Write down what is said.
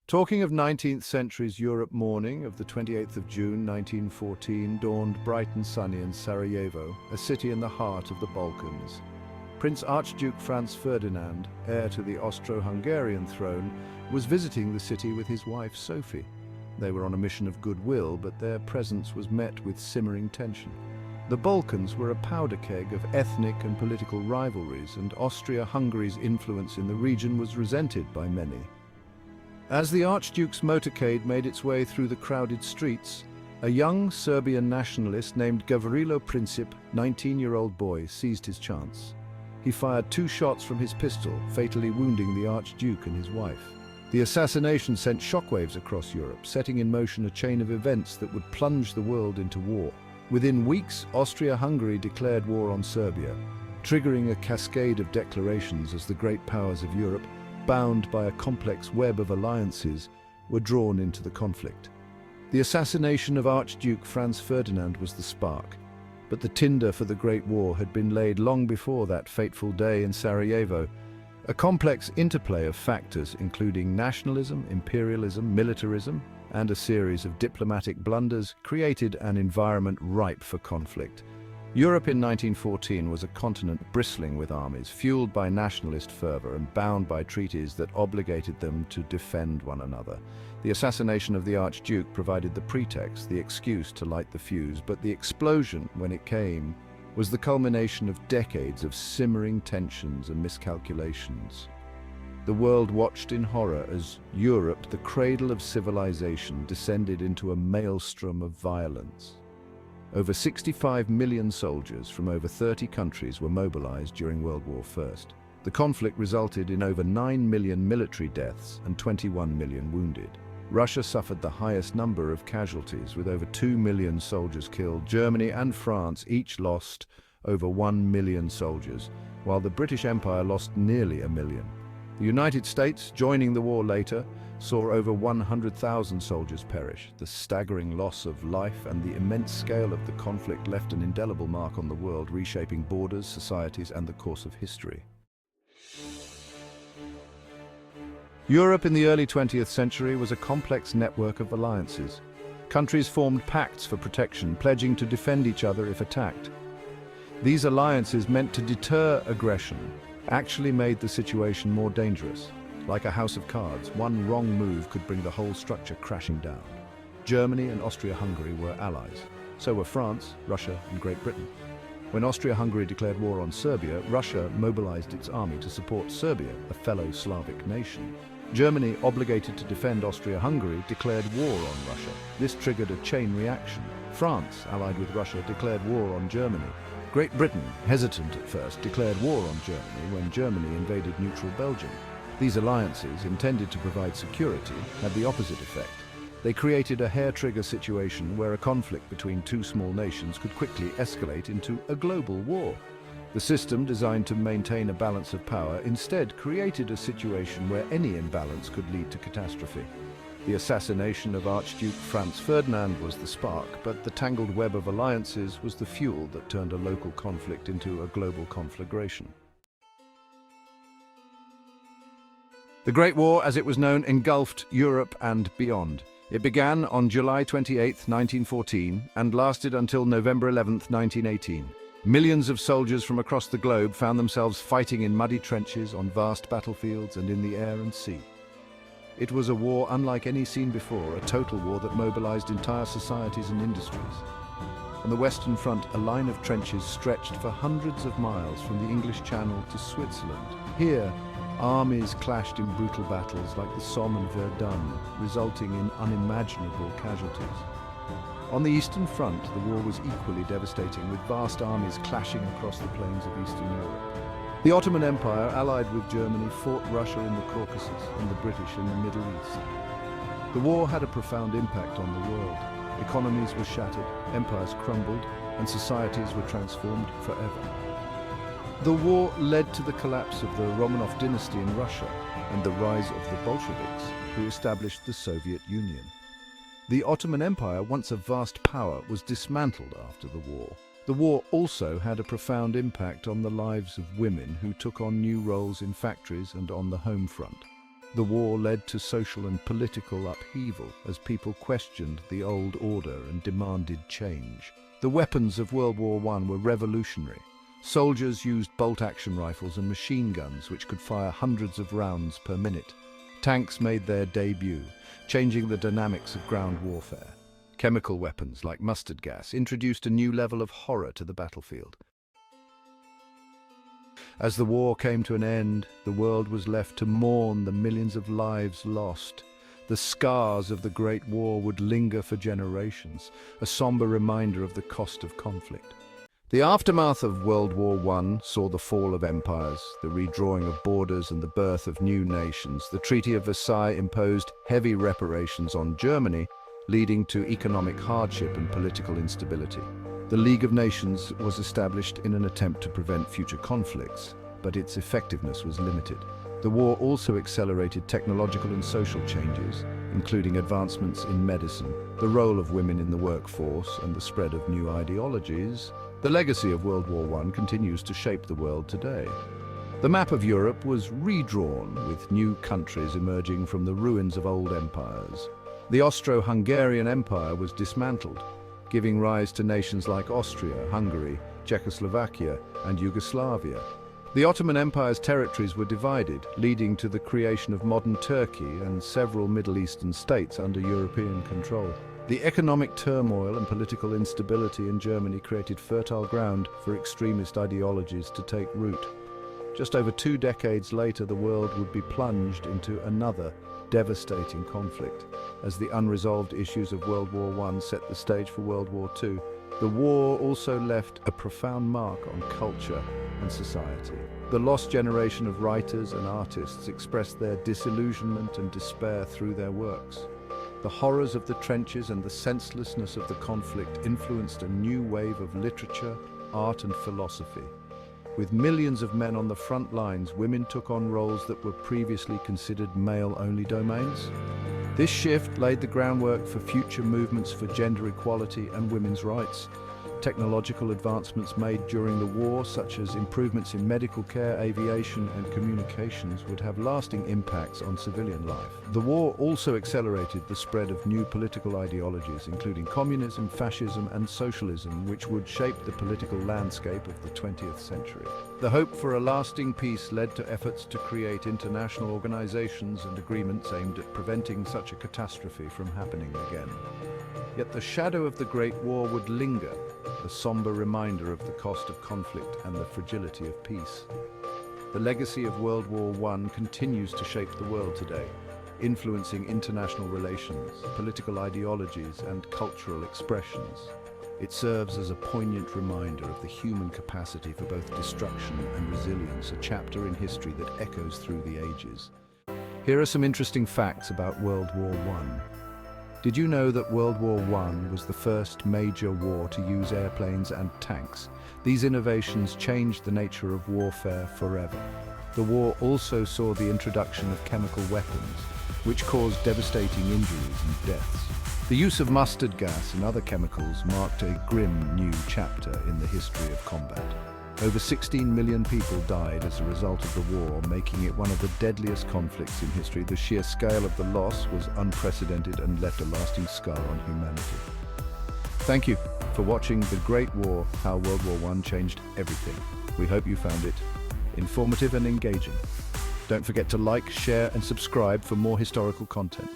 Talking of 19th century's Europe, morning of the 28th of June 1914 dawned bright and sunny in Sarajevo, a city in the heart of the Balkans. Prince Archduke Franz Ferdinand, heir to the Austro-Hungarian throne, was visiting the city with his wife Sophie. They were on a mission of goodwill, but their presence was met with simmering tension. The Balkans were a powder keg of ethnic and political rivalries, and Austria-Hungary's influence in the region was resented by many. As the Archduke's motorcade made its way through the crowded streets, a young Serbian nationalist named Gavrilo Princip, 19-year-old boy, seized his chance. He fired 2 shots from his pistol, fatally wounding the Archduke and his wife. The assassination sent shockwaves across Europe, setting in motion a chain of events that would plunge the world into war. Within weeks, Austria-Hungary declared war on Serbia, triggering a cascade of declarations as the great powers of Europe, bound by a complex web of alliances, were drawn into the conflict. The assassination of Archduke Franz Ferdinand was the spark, but the tinder for the Great War had been laid long before that fateful day in Sarajevo. A complex interplay of factors, including nationalism, imperialism, militarism, and a series of diplomatic blunders, created an environment ripe for conflict. Europe in 1914 was a continent bristling with armies, fueled by nationalist fervor and bound by treaties that obligated them to defend one another. The assassination of the Archduke provided the pretext, the excuse to light the fuse, but the explosion, when it came, was the culmination of decades of simmering tensions and miscalculations. The world watched in horror as Europe, the cradle of civilization, descended into a maelstrom of violence. Over 65 million soldiers from over 30 countries were mobilized during World War I. The conflict resulted in over 9 million military deaths and 21 million wounded. Russia suffered the highest number of casualties, with over 2 million soldiers killed. Germany and France each lost over 1 million soldiers, while the British Empire lost nearly 1 million. The United States, joining the war later, saw over 100,000 soldiers perish. The staggering loss of life and the immense scale of the conflict left an indelible mark on the world, reshaping borders, societies, and the course of history. Europe in the early 20th century was a complex network of alliances. Countries formed pacts for protection, pledging to defend each other if attacked. These alliances, meant to deter aggression, actually made the situation more dangerous. Like a house of cards, one wrong move could bring the whole structure crashing down. Germany and Austria-Hungary were allies. So were France, Russia, and Great Britain. When Austria-Hungary declared war on Serbia, Russia mobilized its army to support Serbia, a fellow Slavic nation. Germany, obligated to defend Austria-Hungary, declared war on Russia. This triggered a chain reaction. France, allied with Russia, declared war on Germany. Great Britain, hesitant at first, declared war on Germany when Germany invaded neutral Belgium. These alliances, intended to provide security, had the opposite effect. They created a hair-trigger situation where a conflict between 2 small nations could quickly escalate into a global war. The system, designed to maintain a balance of power, instead created a situation where any imbalance could lead to catastrophe. The assassination of Archduke Franz Ferdinand was the spark, but the tangled web of alliances was the fuel that turned a local conflict into a global conflagration. The Great War, as it was known, engulfed Europe and beyond. It began on July 28, 1914, and lasted until November 11, 1918. Millions of soldiers from across the globe found themselves fighting in muddy trenches, on vast battlefields, and in the air and sea. It was a war unlike any seen before, a total war that mobilized entire societies and industries. On the Western Front, a line of trenches stretched for hundreds of miles from the English Channel to Switzerland. Here, armies clashed in brutal battles like the Somme and Verdun, resulting in unimaginable casualties. On the Eastern Front, the war was equally devastating, with vast armies clashing across the plains of Eastern Europe. The Ottoman Empire, allied with Germany, fought Russia in the Caucasus and the British in the Middle East. The war had a profound impact on the world. Economies were shattered, empires crumbled, and societies were transformed forever. The war led to the collapse of the Romanov dynasty in Russia and the rise of the Bolsheviks, who established the Soviet Union. The Ottoman Empire, once a vast power, was dismantled after the war. The war also had a profound impact on the lives of women who took on new roles in factories and on the home front. The war led to social and political upheaval as people questioned the old order and demanded change. The weapons of World War I were revolutionary. Soldiers used bolt-action rifles and machine guns which could fire hundreds of rounds per minute. Tanks made their debut, changing the dynamics of ground warfare. Chemical weapons like mustard gas introduced a new level of horror to the battlefield. As the war came to an end, the world was left to mourn the millions of lives lost. The scars of the Great War would linger for generations, a somber reminder of the cost of conflict. The aftermath of World War I saw the fall of empires, the redrawing of borders and the birth of new nations. The Treaty of Versailles imposed heavy reparations on Germany, leading to economic hardship and political instability. The League of Nations was established in an attempt to prevent future conflicts, but its effectiveness was limited. The war also accelerated technological and social changes, including advancements in medicine, the role of women in the workforce, and the spread of new ideologies. The legacy of World War I continues to shape the world today. The map of Europe was redrawn, with new countries emerging from the ruins of old empires. The Austro-Hungarian Empire was dismantled, giving rise to nations like Austria, Hungary, Czechoslovakia, and Yugoslavia. The Ottoman Empire's territories were divided, leading to the creation of modern Turkey and several Middle Eastern states under European control. The economic turmoil and political instability in Germany created fertile ground for extremist ideologies to take root. Just over 2 decades later, the world would be plunged into another devastating conflict, as the unresolved issues of World War I set the stage for World War II. The war also left a profound mark on culture and society. The lost generation of writers and artists expressed their disillusionment and despair through their works. The horrors of the trenches and the senselessness of the conflict influenced a new wave of literature, art, and philosophy. With millions of men on the front lines, women took on roles that were previously considered male-only domains. This shift laid the groundwork for future movements for gender equality and women's rights. Technological advancements made during the war, such as improvements in medical care, aviation, and communications, would have lasting impacts on civilian life. The war also accelerated the spread of new political ideologies, including communism, fascism, and socialism, which would shape the political landscape of the 20th century. The hope for a lasting peace led to efforts to create international organizations and agreements aimed at preventing such a catastrophe from happening again. Yet the shadow of the Great War would linger, a somber reminder of the cost of conflict and the fragility of peace. The legacy of World War I continues to shape the world today, influencing international relations, political ideologies, and cultural expressions. It serves as a poignant reminder of the human capacity for both destruction and resilience, a chapter in history that echoes through the ages. Here are some interesting facts about World War I. Did you know that World War I was the first major war to use airplanes and tanks? These innovations changed the nature of warfare forever. The war also saw the introduction of chemical weapons, which caused devastating injuries and deaths. The use of mustard gas and other chemicals marked a grim new chapter in the history of combat. Over 16 million people died as a result of the war, making it one of the deadliest conflicts in history. The sheer scale of the loss was unprecedented and left a lasting scar on humanity. Thank you for watching The Great War, How World War I Changed Everything. We hope you found it informative and engaging. Don't forget to like, share, and subscribe for more historical content.